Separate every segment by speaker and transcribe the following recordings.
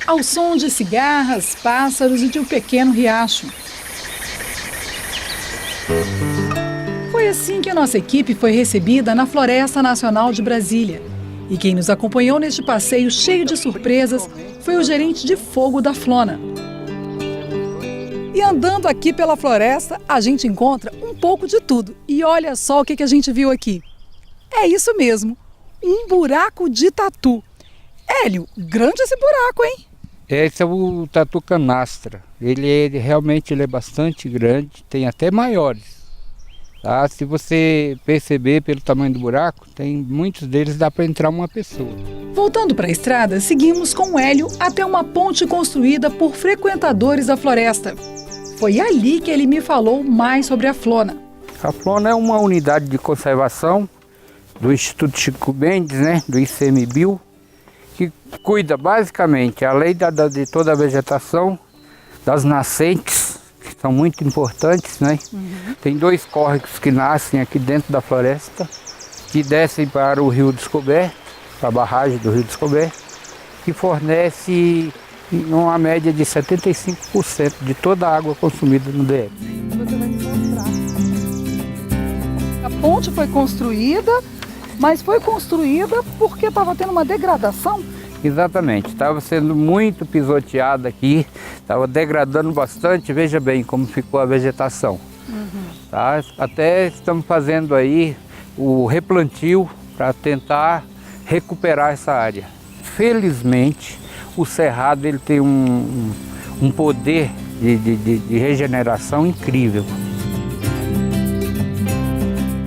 Speaker 1: ao som de cigarras, pássaros e de um pequeno riacho. Foi assim que a nossa equipe foi recebida na Floresta Nacional de Brasília. E quem nos acompanhou neste passeio cheio de surpresas foi o gerente de fogo da Flona. E andando aqui pela floresta, a gente encontra um pouco de tudo. E olha só o que a gente viu aqui. É isso mesmo, um buraco de tatu. Hélio, grande esse buraco, hein?
Speaker 2: Esse é o tatu canastra. Ele realmente é bastante grande, tem até maiores. Tá? Se você perceber pelo tamanho do buraco, tem muitos deles dá para entrar uma pessoa.
Speaker 1: Voltando para a estrada, seguimos com o Hélio até uma ponte construída por frequentadores da floresta. Foi ali que ele me falou mais sobre a Flona.
Speaker 2: A Flona é uma unidade de conservação do Instituto Chico Mendes, do ICMBio, que cuida basicamente, além de toda a vegetação, das nascentes, que são muito importantes, Tem 2 córregos que nascem aqui dentro da floresta, que descem para o Rio Descoberto, para a barragem do Rio Descoberto, que fornece uma média de 75% de toda a água consumida no DF.
Speaker 1: Você vai me mostrar. A ponte foi construída, mas foi construída porque estava tendo uma degradação?
Speaker 2: Exatamente, estava sendo muito pisoteada aqui, estava degradando bastante, veja bem como ficou a vegetação. Tá? Até estamos fazendo aí o replantio para tentar recuperar essa área. Felizmente, o cerrado ele tem um poder de regeneração incrível.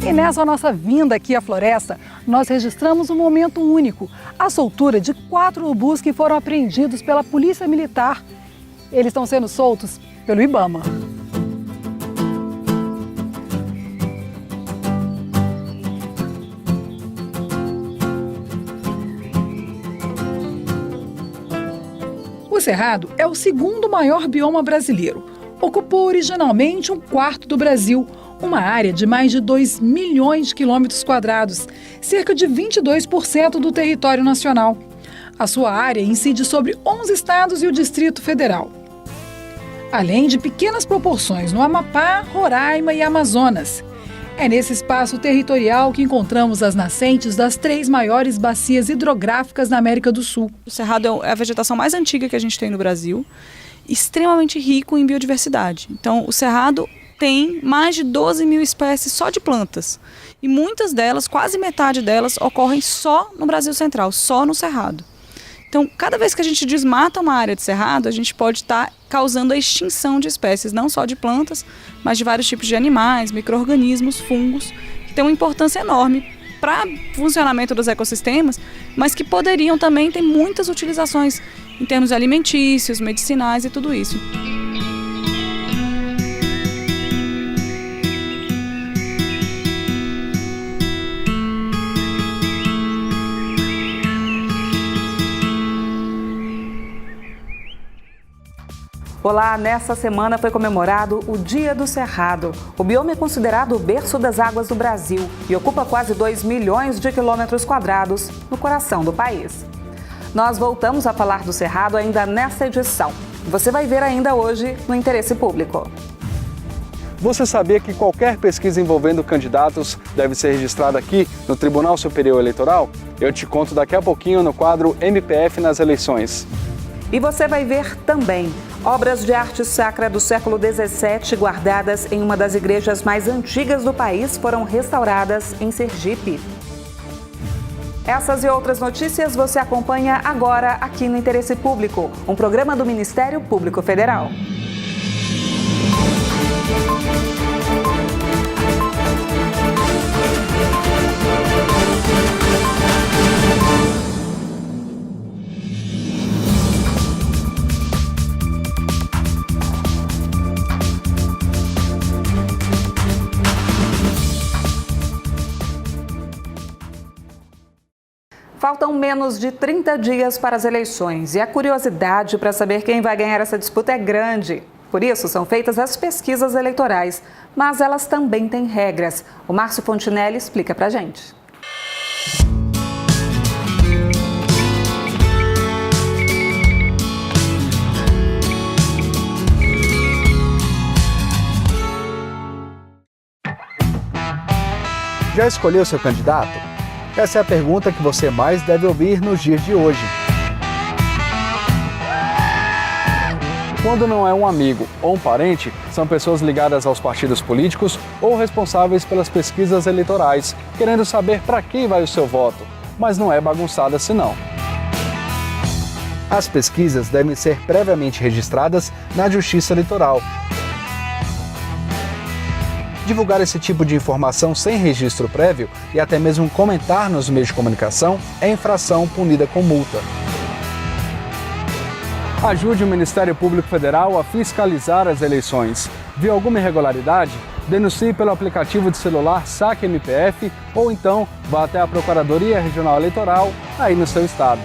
Speaker 1: E nessa nossa vinda aqui à floresta, nós registramos um momento único, a soltura de 4 urubus que foram apreendidos pela Polícia Militar. Eles estão sendo soltos pelo Ibama. O Cerrado é o 2º maior bioma brasileiro. Ocupou originalmente 1/4 do Brasil, uma área de mais de 2 milhões de quilômetros quadrados, cerca de 22% do território nacional. A sua área incide sobre 11 estados e o Distrito Federal. Além de pequenas proporções no Amapá, Roraima e Amazonas. É nesse espaço territorial que encontramos as nascentes das 3 maiores bacias hidrográficas na América do Sul.
Speaker 3: O Cerrado é a vegetação mais antiga que a gente tem no Brasil, extremamente rico em biodiversidade. Então, o Cerrado tem mais de 12 mil espécies só de plantas. E muitas delas, quase metade delas, ocorrem só no Brasil Central, só no Cerrado. Então, cada vez que a gente desmata uma área de cerrado, a gente pode estar causando a extinção de espécies, não só de plantas, mas de vários tipos de animais, micro-organismos, fungos, que têm uma importância enorme para o funcionamento dos ecossistemas, mas que poderiam também ter muitas utilizações em termos alimentícios, medicinais e tudo isso.
Speaker 4: Olá, nessa semana foi comemorado o Dia do Cerrado. O bioma é considerado o berço das águas do Brasil e ocupa quase 2 milhões de quilômetros quadrados no coração do país. Nós voltamos a falar do Cerrado ainda nesta edição. Você vai ver ainda hoje no Interesse Público.
Speaker 5: Você sabia que qualquer pesquisa envolvendo candidatos deve ser registrada aqui no Tribunal Superior Eleitoral? Eu te conto daqui a pouquinho no quadro MPF nas eleições.
Speaker 4: E você vai ver também obras de arte sacra do século XVII guardadas em uma das igrejas mais antigas do país foram restauradas em Sergipe. Essas e outras notícias você acompanha agora aqui no Interesse Público, um programa do Ministério Público Federal. Faltam menos de 30 dias para as eleições e a curiosidade para saber quem vai ganhar essa disputa é grande. Por isso, são feitas as pesquisas eleitorais, mas elas também têm regras. O Márcio Fontinelli explica pra gente.
Speaker 5: Já escolheu seu candidato? Essa é a pergunta que você mais deve ouvir nos dias de hoje. Quando não é um amigo ou um parente, são pessoas ligadas aos partidos políticos ou responsáveis pelas pesquisas eleitorais, querendo saber para quem vai o seu voto, mas não é bagunçada assim não. As pesquisas devem ser previamente registradas na Justiça Eleitoral. Divulgar esse tipo de informação sem registro prévio e até mesmo comentar nos meios de comunicação é infração punida com multa. Ajude o Ministério Público Federal a fiscalizar as eleições. Viu alguma irregularidade? Denuncie pelo aplicativo de celular Saque MPF ou então vá até a Procuradoria Regional Eleitoral aí no seu estado.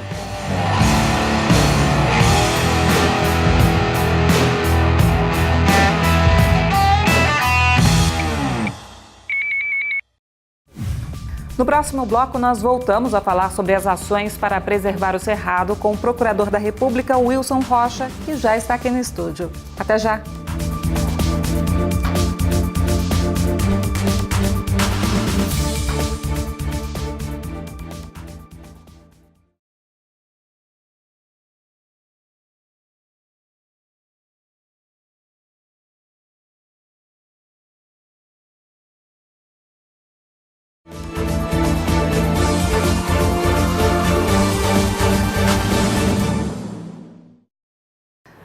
Speaker 4: No próximo bloco, nós voltamos a falar sobre as ações para preservar o Cerrado com o Procurador da República, Wilson Rocha, que já está aqui no estúdio. Até já!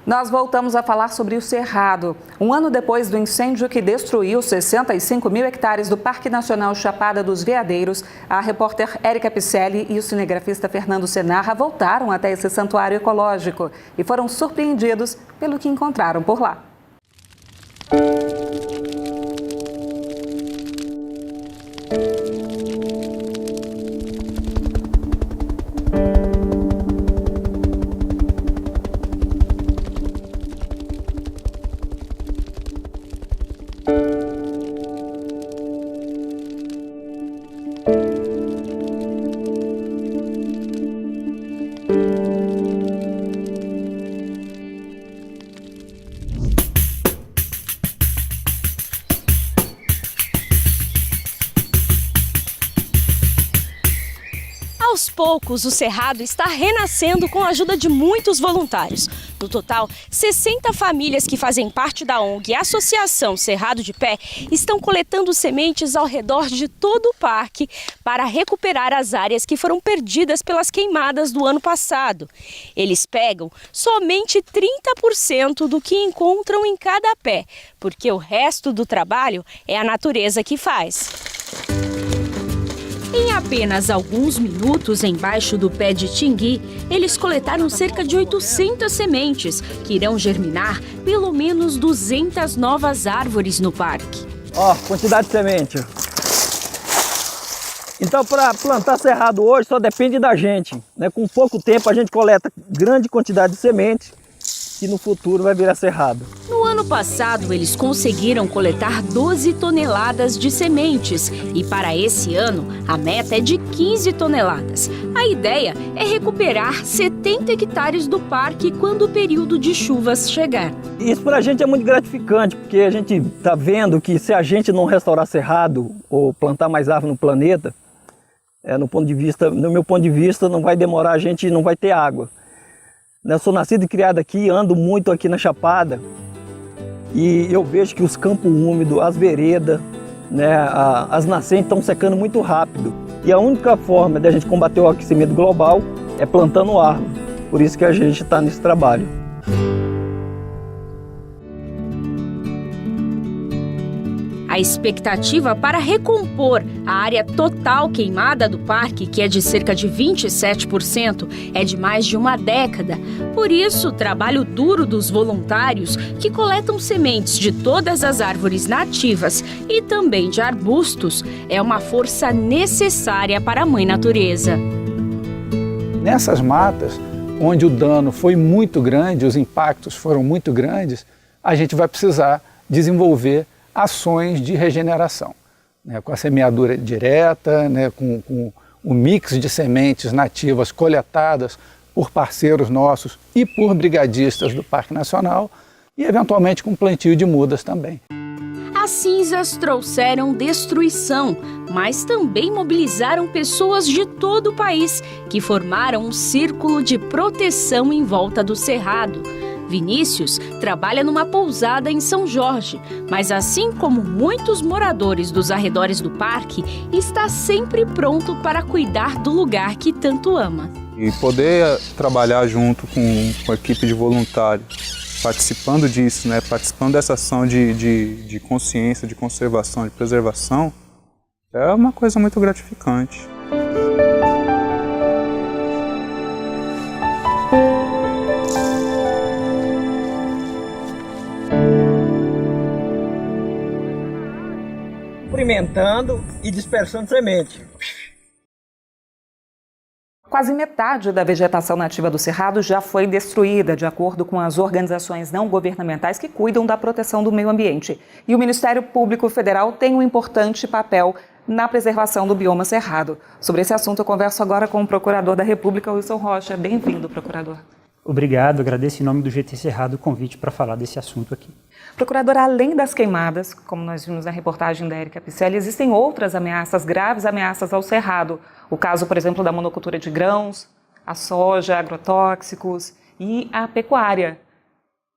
Speaker 4: Nós voltamos a falar sobre o Cerrado. Um ano depois do incêndio que destruiu 65 mil hectares do Parque Nacional Chapada dos Veadeiros, a repórter Érica Picelli e o cinegrafista Fernando Senarra voltaram até esse santuário ecológico e foram surpreendidos pelo que encontraram por lá.
Speaker 6: Aos poucos, o Cerrado está renascendo com a ajuda de muitos voluntários. No total, 60 famílias que fazem parte da ONG Associação Cerrado de Pé estão coletando sementes ao redor de todo o parque para recuperar as áreas que foram perdidas pelas queimadas do ano passado. Eles pegam somente 30% do que encontram em cada pé, porque o resto do trabalho é a natureza que faz. Em apenas alguns minutos, embaixo do pé de tingui, eles coletaram cerca de 800 sementes, que irão germinar pelo menos 200 novas árvores no parque.
Speaker 7: Ó, quantidade de semente. Então, para plantar cerrado hoje só depende da gente, né? Com pouco tempo a gente coleta grande quantidade de sementes, que no futuro vai virar cerrado.
Speaker 6: No ano passado, eles conseguiram coletar 12 toneladas de sementes e para esse ano, a meta é de 15 toneladas. A ideia é recuperar 70 hectares do parque quando o período de chuvas chegar.
Speaker 7: Isso para a gente é muito gratificante, porque a gente está vendo que se a gente não restaurar cerrado ou plantar mais árvore no planeta, no meu ponto de vista, não vai demorar, a gente não vai ter água. Eu sou nascido e criado aqui, ando muito aqui na Chapada e eu vejo que os campos úmidos, as veredas, né, as nascentes estão secando muito rápido. E a única forma de a gente combater o aquecimento global é plantando árvore. Por isso que a gente está nesse trabalho.
Speaker 6: A expectativa para recompor a área total queimada do parque, que é de cerca de 27%, é de mais de uma década. Por isso, o trabalho duro dos voluntários, que coletam sementes de todas as árvores nativas e também de arbustos, é uma força necessária para a Mãe Natureza.
Speaker 8: Nessas matas, onde o dano foi muito grande, os impactos foram muito grandes, a gente vai precisar desenvolver ações de regeneração, né, com a semeadura direta, né, com o mix de sementes nativas coletadas por parceiros nossos e por brigadistas do Parque Nacional e, eventualmente, com plantio de mudas também.
Speaker 6: As cinzas trouxeram destruição, mas também mobilizaram pessoas de todo o país que formaram um círculo de proteção em volta do cerrado. Vinícius trabalha numa pousada em São Jorge, mas assim como muitos moradores dos arredores do parque, está sempre pronto para cuidar do lugar que tanto ama.
Speaker 9: E poder trabalhar junto com a equipe de voluntários, participando disso, né, participando dessa ação de consciência, de conservação, de preservação, é uma coisa muito gratificante.
Speaker 7: Experimentando e dispersando semente.
Speaker 4: Quase metade da vegetação nativa do Cerrado já foi destruída, de acordo com as organizações não governamentais que cuidam da proteção do meio ambiente. E o Ministério Público Federal tem um importante papel na preservação do bioma cerrado. Sobre esse assunto eu converso agora com o Procurador da República, Wilson Rocha. Bem-vindo, Procurador.
Speaker 10: Obrigado, agradeço em nome do GT Cerrado o convite para falar desse assunto aqui.
Speaker 4: Procurador, além das queimadas, como nós vimos na reportagem da Érica Picelli, existem outras ameaças, graves ameaças ao cerrado. O caso, por exemplo, da monocultura de grãos, a soja, agrotóxicos e a pecuária.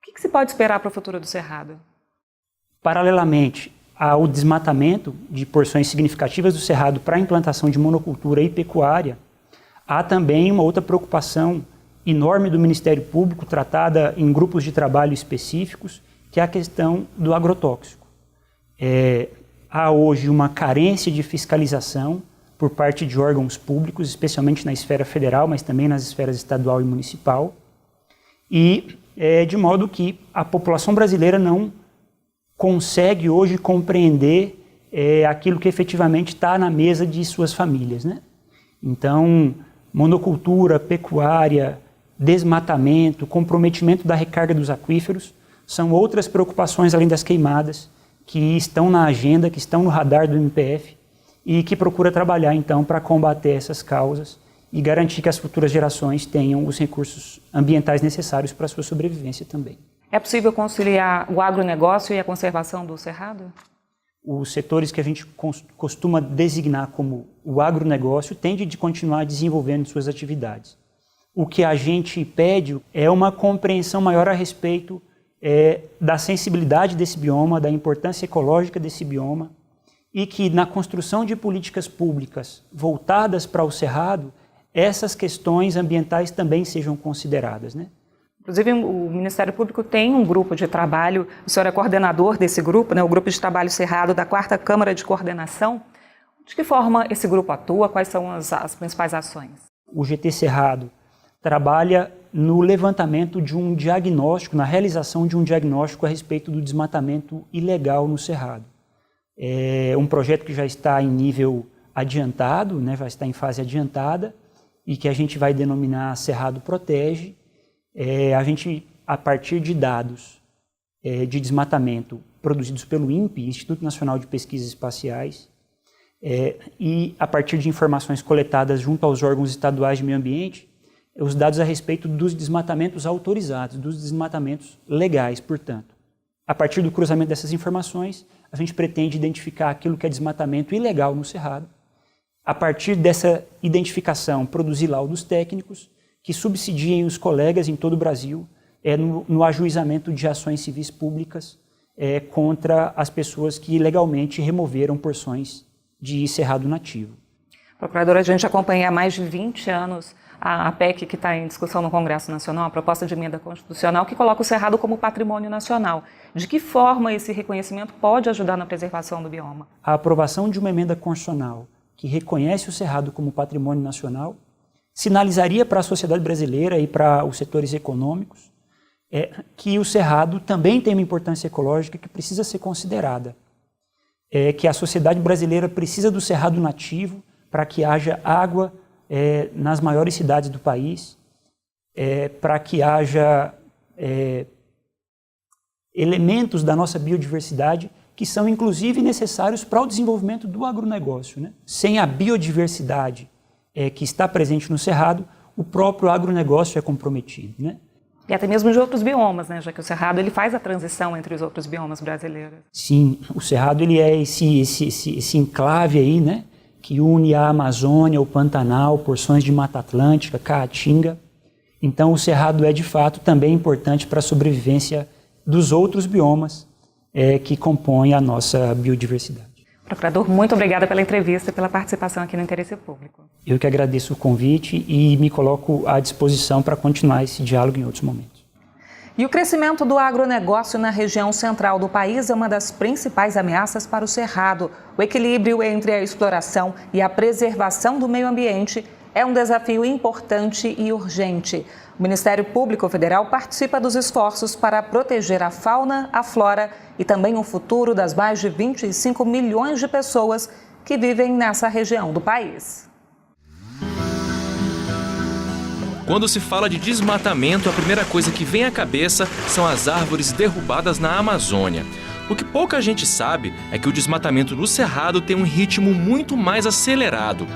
Speaker 4: O que se pode esperar para o futuro do cerrado?
Speaker 10: Paralelamente ao desmatamento de porções significativas do cerrado para a implantação de monocultura e pecuária, há também uma outra preocupação enorme do Ministério Público, tratada em grupos de trabalho específicos, que é a questão do agrotóxico. Há hoje uma carência de fiscalização por parte de órgãos públicos, especialmente na esfera federal, mas também nas esferas estadual e municipal, e de modo que a população brasileira não consegue hoje compreender aquilo que efetivamente está na mesa de suas famílias, né? Então, monocultura, pecuária, desmatamento, comprometimento da recarga dos aquíferos são outras preocupações além das queimadas que estão na agenda, que estão no radar do MPF e que procura trabalhar então para combater essas causas e garantir que as futuras gerações tenham os recursos ambientais necessários para a sua sobrevivência também.
Speaker 4: É possível conciliar o agronegócio e a conservação do cerrado?
Speaker 10: Os setores que a gente costuma designar como o agronegócio tendem de continuar desenvolvendo suas atividades. O que a gente pede é uma compreensão maior a respeito da sensibilidade desse bioma, da importância ecológica desse bioma, e que na construção de políticas públicas voltadas para o cerrado, essas questões ambientais também sejam consideradas, né?
Speaker 4: Inclusive, o Ministério Público tem um grupo de trabalho, o senhor é coordenador desse grupo, né, o Grupo de Trabalho Cerrado da 4ª Câmara de Coordenação. De que forma esse grupo atua? Quais são as principais ações?
Speaker 10: O GT Cerrado trabalha no levantamento de um diagnóstico, na realização de um diagnóstico a respeito do desmatamento ilegal no Cerrado. É um projeto que já está em nível adiantado, né, já está em fase adiantada, e que a gente vai denominar Cerrado Protege. A gente, a partir de dados de desmatamento produzidos pelo INPE, Instituto Nacional de Pesquisas Espaciais, e a partir de informações coletadas junto aos órgãos estaduais de meio ambiente, os dados a respeito dos desmatamentos autorizados, dos desmatamentos legais, portanto. A partir do cruzamento dessas informações, a gente pretende identificar aquilo que é desmatamento ilegal no Cerrado. A partir dessa identificação, produzir laudos técnicos que subsidiem os colegas em todo o Brasil no ajuizamento de ações civis públicas contra as pessoas que ilegalmente removeram porções de cerrado nativo.
Speaker 4: Procuradora, a gente acompanha há mais de 20 anos a PEC que está em discussão no Congresso Nacional, a proposta de emenda constitucional que coloca o cerrado como patrimônio nacional. De que forma esse reconhecimento pode ajudar na preservação do bioma?
Speaker 10: A aprovação de uma emenda constitucional que reconhece o cerrado como patrimônio nacional sinalizaria para a sociedade brasileira e para os setores econômicos que o cerrado também tem uma importância ecológica que precisa ser considerada. Que a sociedade brasileira precisa do cerrado nativo para que haja água nas maiores cidades do país, para que haja elementos da nossa biodiversidade que são inclusive necessários para o desenvolvimento do agronegócio, né? Sem a biodiversidade que está presente no cerrado, o próprio agronegócio é comprometido, né?
Speaker 4: E até mesmo de outros biomas, né? Já que o Cerrado ele faz a transição entre os outros biomas brasileiros.
Speaker 10: Sim, o Cerrado ele é esse enclave aí, né? Que une a Amazônia, o Pantanal, porções de Mata Atlântica, Caatinga. Então o Cerrado é de fato também importante para a sobrevivência dos outros biomas que compõem a nossa biodiversidade.
Speaker 4: Procurador, muito obrigada pela entrevista e pela participação aqui no Interesse Público.
Speaker 10: Eu que agradeço o convite e me coloco à disposição para continuar esse diálogo em outros momentos.
Speaker 4: E o crescimento do agronegócio na região central do país é uma das principais ameaças para o Cerrado. O equilíbrio entre a exploração e a preservação do meio ambiente é um desafio importante e urgente. O Ministério Público Federal participa dos esforços para proteger a fauna, a flora e também o futuro das mais de 25 milhões de pessoas que vivem nessa região do país.
Speaker 11: Quando se fala de desmatamento, a primeira coisa que vem à cabeça são as árvores derrubadas na Amazônia. O que pouca gente sabe é que o desmatamento no Cerrado tem um ritmo muito mais acelerado.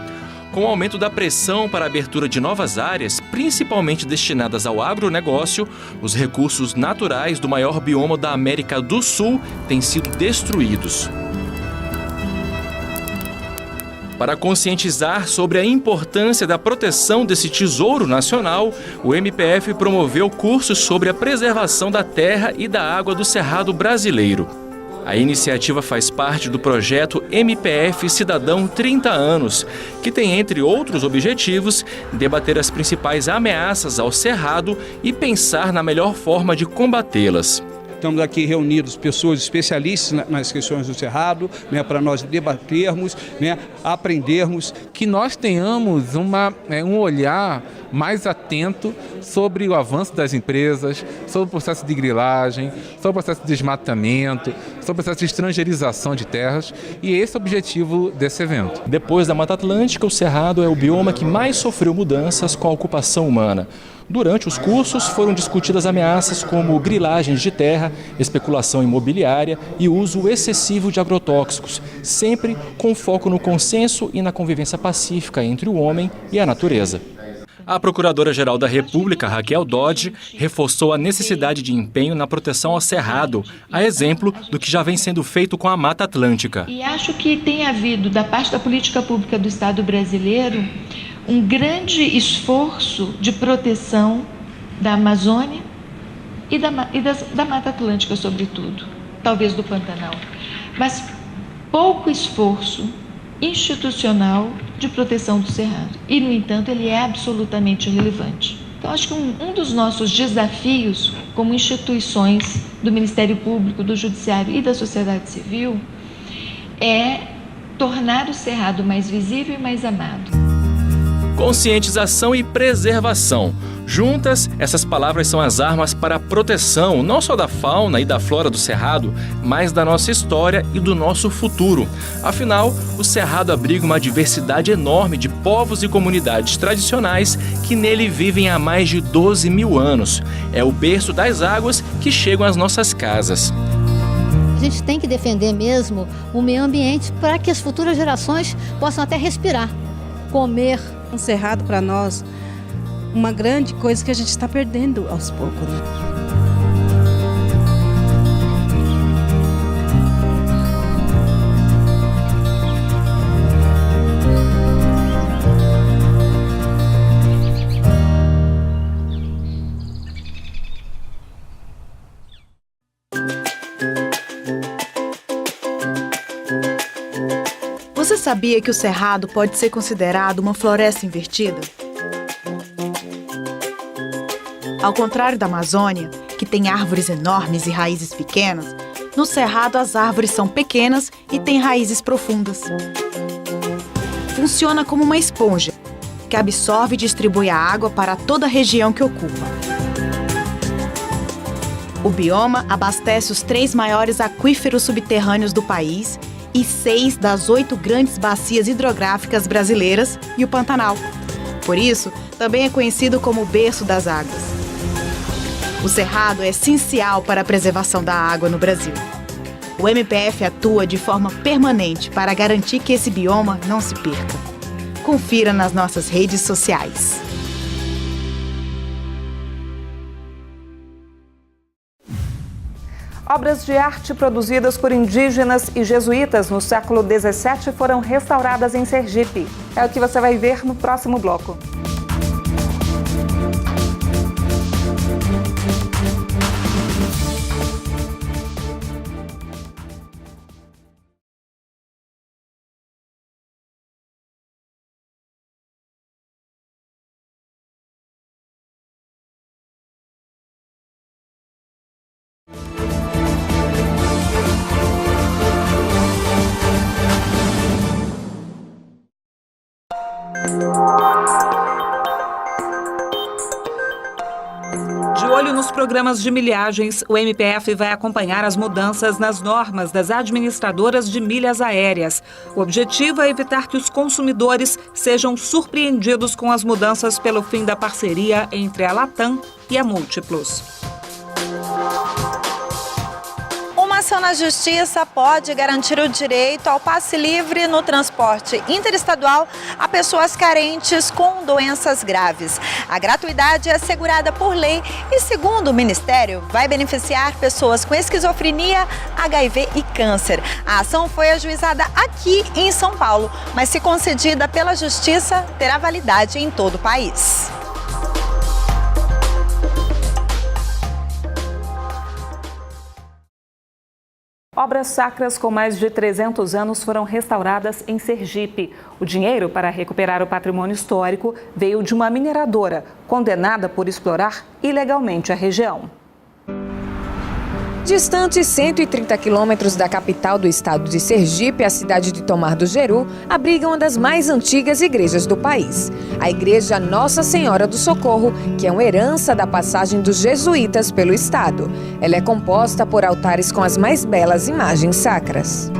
Speaker 11: Com o aumento da pressão para a abertura de novas áreas, principalmente destinadas ao agronegócio, os recursos naturais do maior bioma da América do Sul têm sido destruídos. Para conscientizar sobre a importância da proteção desse tesouro nacional, o MPF promoveu cursos sobre a preservação da terra e da água do Cerrado brasileiro. A iniciativa faz parte do projeto MPF Cidadão 30 anos, que tem, entre outros objetivos, debater as principais ameaças ao Cerrado e pensar na melhor forma de combatê-las.
Speaker 12: Estamos aqui reunidos pessoas especialistas nas questões do Cerrado, né, para nós debatermos, né, aprendermos.
Speaker 13: Que nós tenhamos um olhar mais atento sobre o avanço das empresas, sobre o processo de grilagem, sobre o processo de desmatamento, sobre o processo de estrangeirização de terras, e esse é o objetivo desse evento.
Speaker 11: Depois da Mata Atlântica, o Cerrado é o bioma que mais sofreu mudanças com a ocupação humana. Durante os cursos foram discutidas ameaças como grilagens de terra, especulação imobiliária e uso excessivo de agrotóxicos, sempre com foco no consenso e na convivência pacífica entre o homem e a natureza. A Procuradora-Geral da República, Raquel Dodge, reforçou a necessidade de empenho na proteção ao Cerrado, a exemplo do que já vem sendo feito com a Mata Atlântica.
Speaker 14: E acho que tem havido, da parte da política pública do Estado brasileiro, um grande esforço de proteção da Amazônia e da Mata Atlântica, sobretudo, talvez do Pantanal, mas pouco esforço institucional de proteção do Cerrado. E, no entanto, ele é absolutamente relevante. Então, acho que um dos nossos desafios como instituições do Ministério Público, do Judiciário e da sociedade civil é tornar o Cerrado mais visível e mais amado.
Speaker 11: Conscientização e preservação. Juntas, essas palavras são as armas para a proteção, não só da fauna e da flora do Cerrado, mas da nossa história e do nosso futuro. Afinal, o Cerrado abriga uma diversidade enorme de povos e comunidades tradicionais que nele vivem há mais de 12 mil anos. É o berço das águas que chegam às nossas casas.
Speaker 15: A gente tem que defender mesmo o meio ambiente para que as futuras gerações possam até respirar, comer.
Speaker 16: O Cerrado, para nós, uma grande coisa que a gente está perdendo aos poucos, né?
Speaker 17: Você sabia que o Cerrado pode ser considerado uma floresta invertida? Ao contrário da Amazônia, que tem árvores enormes e raízes pequenas, no Cerrado as árvores são pequenas e têm raízes profundas. Funciona como uma esponja, que absorve e distribui a água para toda a região que ocupa. O bioma abastece os 3 maiores aquíferos subterrâneos do país e 6 das 8 grandes bacias hidrográficas brasileiras e o Pantanal. Por isso, também é conhecido como o berço das águas. O Cerrado é essencial para a preservação da água no Brasil. O MPF atua de forma permanente para garantir que esse bioma não se perca. Confira nas nossas redes sociais.
Speaker 4: Obras de arte produzidas por indígenas e jesuítas no século XVII foram restauradas em Sergipe. É o que você vai ver no próximo bloco. De olho nos programas de milhagens, o MPF vai acompanhar as mudanças nas normas das administradoras de milhas aéreas. O objetivo é evitar que os consumidores sejam surpreendidos com as mudanças pelo fim da parceria entre a Latam e a Múltiplos.
Speaker 18: Uma ação na Justiça pode garantir o direito ao passe livre no transporte interestadual a pessoas carentes com doenças graves. A gratuidade é assegurada por lei e, segundo o Ministério, vai beneficiar pessoas com esquizofrenia, HIV e câncer. A ação foi ajuizada aqui em São Paulo, mas se concedida pela Justiça, terá validade em todo o país.
Speaker 4: Obras sacras com mais de 300 anos foram restauradas em Sergipe. O dinheiro para recuperar o patrimônio histórico veio de uma mineradora condenada por explorar ilegalmente a região.
Speaker 19: Distante 130 quilômetros da capital do estado de Sergipe, a cidade de Tomar do Jeru abriga uma das mais antigas igrejas do país. A Igreja Nossa Senhora do Socorro, que é uma herança da passagem dos jesuítas pelo estado. Ela é composta por altares com as mais belas imagens sacras.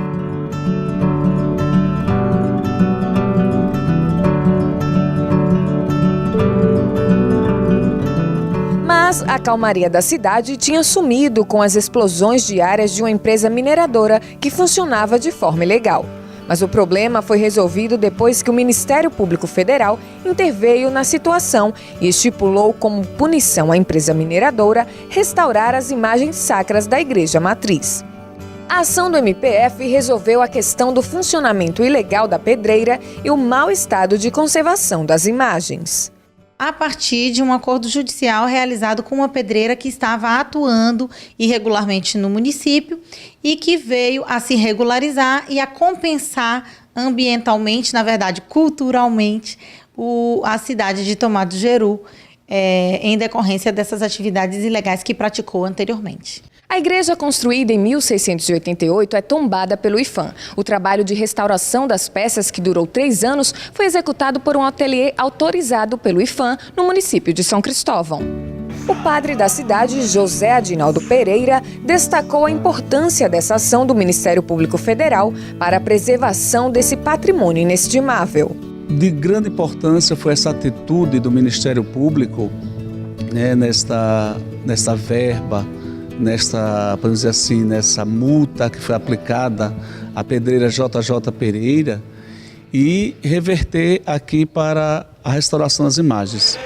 Speaker 19: Mas a calmaria da cidade tinha sumido com as explosões diárias de uma empresa mineradora que funcionava de forma ilegal. Mas o problema foi resolvido depois que o Ministério Público Federal interveio na situação e estipulou como punição à empresa mineradora restaurar as imagens sacras da igreja matriz. A ação do MPF resolveu a questão do funcionamento ilegal da pedreira e o mau estado de conservação das imagens.
Speaker 20: A partir de um acordo judicial realizado com uma pedreira que estava atuando irregularmente no município e que veio a se regularizar e a compensar ambientalmente, na verdade culturalmente, a cidade de Tomar do Jeru, em decorrência dessas atividades ilegais que praticou anteriormente.
Speaker 19: A igreja, construída em 1688, é tombada pelo IPHAN. O trabalho de restauração das peças, que durou 3 anos, foi executado por um ateliê autorizado pelo IPHAN no município de São Cristóvão. O padre da cidade, José Adinaldo Pereira, destacou a importância dessa ação do Ministério Público Federal para a preservação desse patrimônio inestimável.
Speaker 21: De grande importância foi essa atitude do Ministério Público, nesta verba, podemos dizer assim, nessa multa que foi aplicada à pedreira JJ Pereira e reverter aqui para a restauração das imagens.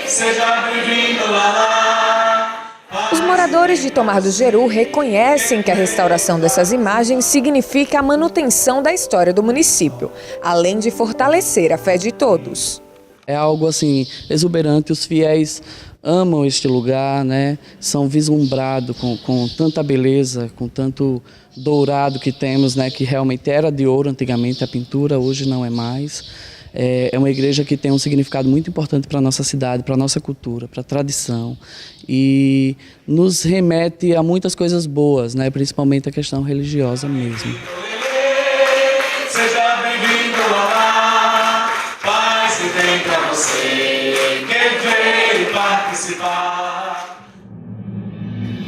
Speaker 19: Seja bem-vindo lá. Os moradores de Tomar do Jeru reconhecem que a restauração dessas imagens significa a manutenção da história do município, além de fortalecer a fé de todos.
Speaker 22: É algo assim exuberante, os fiéis amam este lugar, né? São vislumbrados com tanta beleza, com tanto dourado que temos, né? Que realmente era de ouro antigamente a pintura, hoje não é mais. É uma igreja que tem um significado muito importante para a nossa cidade, para a nossa cultura, para a tradição e nos remete a muitas coisas boas, né? Principalmente a questão religiosa mesmo.
Speaker 23: Seja bem-vindo lá, paz que tem para você, quem veio participar.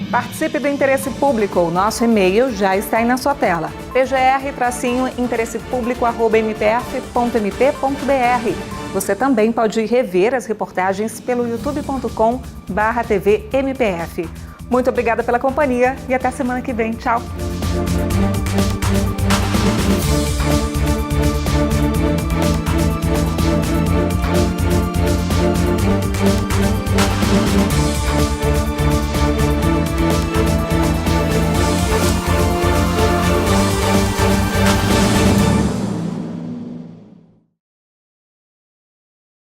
Speaker 4: Participe do Interesse Público. O nosso e-mail já está aí na sua tela. pgr-interessepublico@mpf.mp.br. Você também pode rever as reportagens pelo youtube.com/tvmpf. Muito obrigada pela companhia e até semana que vem. Tchau!